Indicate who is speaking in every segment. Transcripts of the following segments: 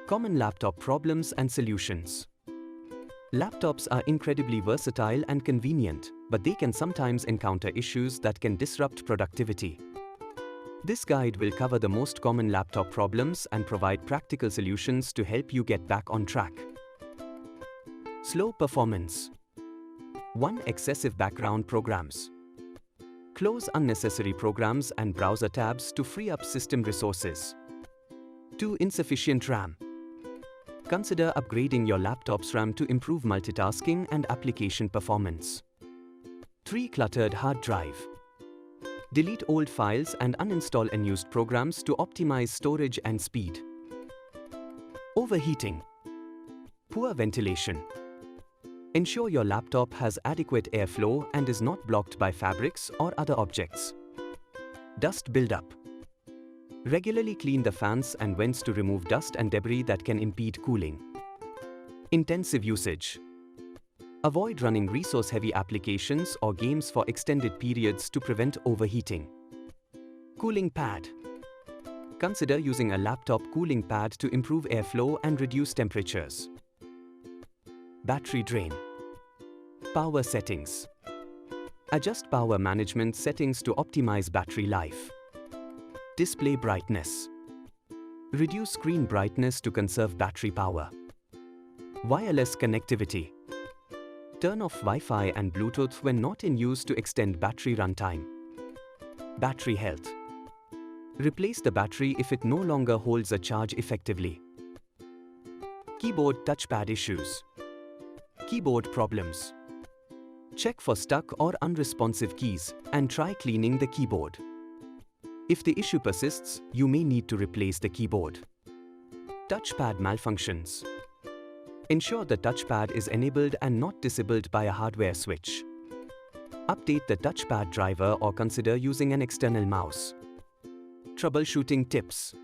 Speaker 1: Common laptop problems and solutions. Laptops are incredibly versatile and convenient, but they can sometimes encounter issues that can disrupt productivity. This guide will cover the most common laptop problems and provide practical solutions to help you get back on track. Slow performance. 1. Excessive background programs. Close unnecessary programs and browser tabs to free up system resources. 2. Insufficient RAM. Consider upgrading your laptop's RAM to improve multitasking and application performance. 3. Cluttered hard drive. Delete old files and uninstall unused programs to optimize storage and speed. Overheating. Poor ventilation. Ensure your laptop has adequate airflow and is not blocked by fabrics or other objects. Dust buildup. Regularly clean the fans and vents to remove dust and debris that can impede cooling. Intensive usage. Avoid running resource-heavy applications or games for extended periods to prevent overheating. Cooling pad. Consider using a laptop cooling pad to improve airflow and reduce temperatures. Battery drain. Power settings. Adjust power management settings to optimize battery life. Display brightness. Reduce screen brightness to conserve battery power. Wireless connectivity. Turn off Wi-Fi and Bluetooth when not in use to extend battery runtime. Battery health. Replace the battery if it no longer holds a charge effectively. Keyboard touchpad issues. Keyboard problems. Check for stuck or unresponsive keys and try cleaning the keyboard. If the issue persists, you may need to replace the keyboard. Touchpad malfunctions. Ensure the touchpad is enabled and not disabled by a hardware switch. Update the touchpad driver or consider using an external mouse. Troubleshooting tips.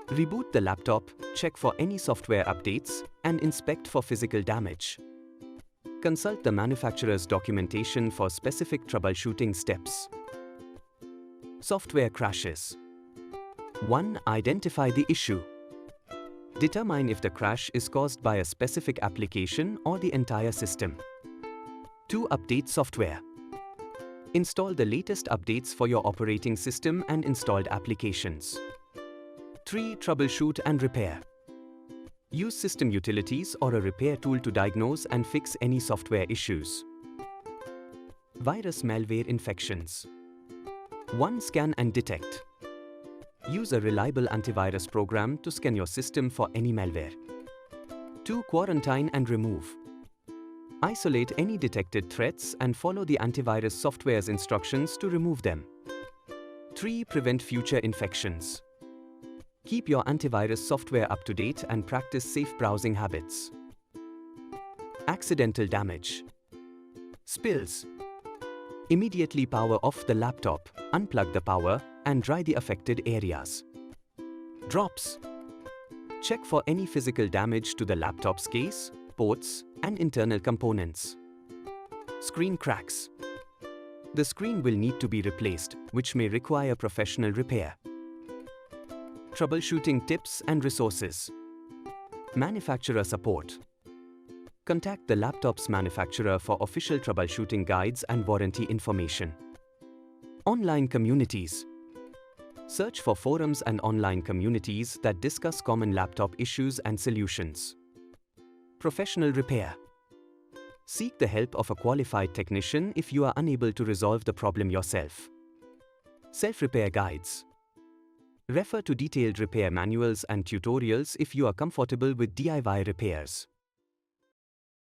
Speaker 1: Reboot the laptop, check for any software updates, and inspect for physical damage. Consult the manufacturer's documentation for specific troubleshooting steps. Software crashes. 1. Identify the issue. Determine if the crash is caused by a specific application or the entire system. 2. Update software. Install the latest updates for your operating system and installed applications. 3. Troubleshoot and repair. Use system utilities or a repair tool to diagnose and fix any software issues. Virus malware infections. 1. Scan and detect. Use a reliable antivirus program to scan your system for any malware. 2. Quarantine and remove. Isolate any detected threats and follow the antivirus software's instructions to remove them. 3. Prevent future infections. Keep your antivirus software up to date and practice safe browsing habits. Accidental damage. Spills. Immediately power off the laptop, unplug the power, and dry the affected areas. Drops. Check for any physical damage to the laptop's case, ports, and internal components. Screen cracks. The screen will need to be replaced, which may require professional repair. Troubleshooting tips and resources. Manufacturer support. Contact the laptop's manufacturer for official troubleshooting guides and warranty information. Online communities. Search for forums and online communities that discuss common laptop issues and solutions. Professional repair. Seek the help of a qualified technician if you are unable to resolve the problem yourself. Self-repair guides. Refer to detailed repair manuals and tutorials if you are comfortable with DIY repairs.